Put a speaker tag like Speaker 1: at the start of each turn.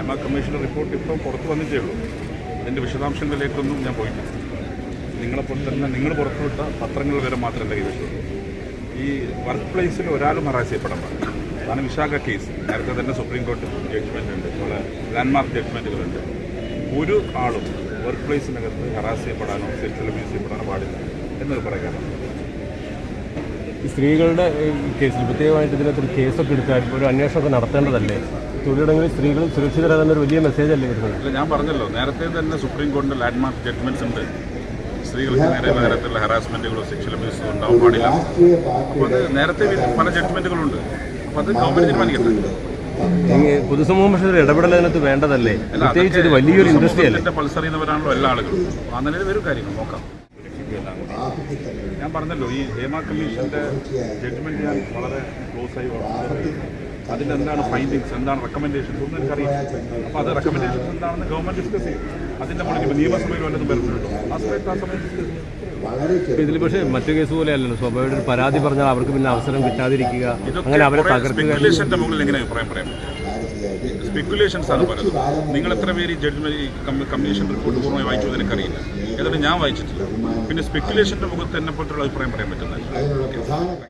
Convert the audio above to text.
Speaker 1: ഹേമ കമ്മീഷൻ്റെ റിപ്പോർട്ട് ഇപ്പോൾ പുറത്ത് വന്നിട്ടേ ഉള്ളൂ. അതിൻ്റെ വിശദാംശങ്ങളിലേക്കൊന്നും ഞാൻ പോയിട്ടില്ല. നിങ്ങളെപ്പോലെ തന്നെ നിങ്ങൾ പുറത്തുവിട്ട പത്രങ്ങൾ വരെ മാത്രമേ എൻ്റെ കൈവശമുള്ളൂ. ഈ വർക്ക് പ്ലേസിൽ ഒരാളും ഹറാസ് ചെയ്യപ്പെടാൻ പാടില്ല. അതാണ് വിശാഖ കേസ്. നേരത്തെ തന്നെ സുപ്രീം കോടതി ജഡ്ജ്മെൻ്റ് ഉണ്ട്, അതുപോലെ ലാൻഡ്മാർക്ക് ജഡ്ജ്മെൻറ്റുകളുണ്ട്. ഒരു ആളും വർക്ക് പ്ലേസിനകത്ത് ഹറാസ് ചെയ്യപ്പെടാനോ സെക്ഷൽ അബ്യൂസ് ചെയ്യപ്പെടാനോ പാടില്ല എന്നൊരു പറയാനാണ്.
Speaker 2: ഈ സ്ത്രീകളുടെ കേസിൽ പ്രത്യേകമായിട്ട് ഇതിനകത്തൊരു കേസൊക്കെ എടുത്താൽ ഒരു അന്വേഷണമൊക്കെ നടത്തേണ്ടതല്ലേ? തൊഴിലിടങ്ങളിൽ സ്ത്രീകൾ സുരക്ഷിതരാകുന്നൊരു വലിയ മെസ്സേജ് അല്ലേ വരുന്നത്?
Speaker 1: അല്ല, ഞാൻ പറഞ്ഞല്ലോ, നേരത്തെ തന്നെ സുപ്രീം കോടതിയുടെ ലാൻഡ്മാർക്ക് ജഡ്ജ്മെൻറ്റ്സ് ഉണ്ട്. സ്ത്രീകൾക്ക് നേരെ തരത്തിലുള്ള ഹറാസ്മെൻറ്റുകളോ സെക്ഷൽ അബ്യൂസോ ഉണ്ടാവാൻ പാടില്ല. അപ്പോൾ അത് നേരത്തെ പല ജഡ്ജ്മെൻറ്റുകളുണ്ട്. അപ്പോൾ അത് ഗവൺമെൻറ് തീരുമാനിക്കട്ടെ.
Speaker 2: പൊതുസമൂഹം പക്ഷേ ഒരു ഇടപെടൽ അതിനകത്ത് വേണ്ടതല്ലേ? പ്രത്യേകിച്ച് ഇത് വലിയൊരു ഇൻഡസ്ട്രി അല്ലേ?
Speaker 1: പൾസ് അറിയുന്നവരാണല്ലോ എല്ലാ ആളുകളും. ആ നിലയിൽ വരും കാര്യങ്ങൾ നോക്കാം. ഞാൻ പറഞ്ഞല്ലോ, ഈ ഹേമ കമ്മീഷൻ്റെ ജഡ്ജ്മെൻറ്റ് ഞാൻ വളരെ ക്ലോസായി അതിൻ്റെ എന്താണ് ഫൈൻഡിങ്സ്, എന്താണ് റെക്കമെൻഡേഷൻസ് ഒന്നും എനിക്കറിയാം. അപ്പോൾ അത് റെക്കമെൻഡേഷൻസ് എന്താണെന്ന് ഗവൺമെൻറ് ഡിസ്കസ് ചെയ്യും. അതിൻ്റെ മുകളിൽ ഇപ്പോൾ നിയമസഭയിൽ വല്ലതും വരുന്നുണ്ടോ ആ സമയത്ത് ഡിസ്കസ് ചെയ്യും.
Speaker 2: ഇതിൽ പക്ഷേ മറ്റു കേസ് പോലെ അല്ലല്ലോ. സ്വാഭാവിക ഒരു പരാതി പറഞ്ഞാൽ അവർക്ക് പിന്നെ അവസരം കിട്ടാതിരിക്കുക, അങ്ങനെ അവരെ തകർക്കുക.
Speaker 1: സ്പെക്കുലേഷൻ്റെ മുകളിൽ എങ്ങനെ അഭിപ്രായം പറയാൻ പറ്റും? സ്പെക്കുലേഷൻസ് ആണ് പറയുന്നത്. നിങ്ങൾ എത്ര പേര് ഈ ജഡ്ജ്മെൻറ്റ് കമ്മീഷൻ റിപ്പോർട്ട് പൂർണ്ണമായി വായിച്ചു എനിക്കറിയില്ല. ഏതാണ്ട് ഞാൻ വായിച്ചിട്ടില്ല. പിന്നെ സ്പെക്കുലേഷൻ്റെ മുഖത്ത് എന്നെ പറ്റുള്ള അഭിപ്രായം പറയാൻ പറ്റുന്നത്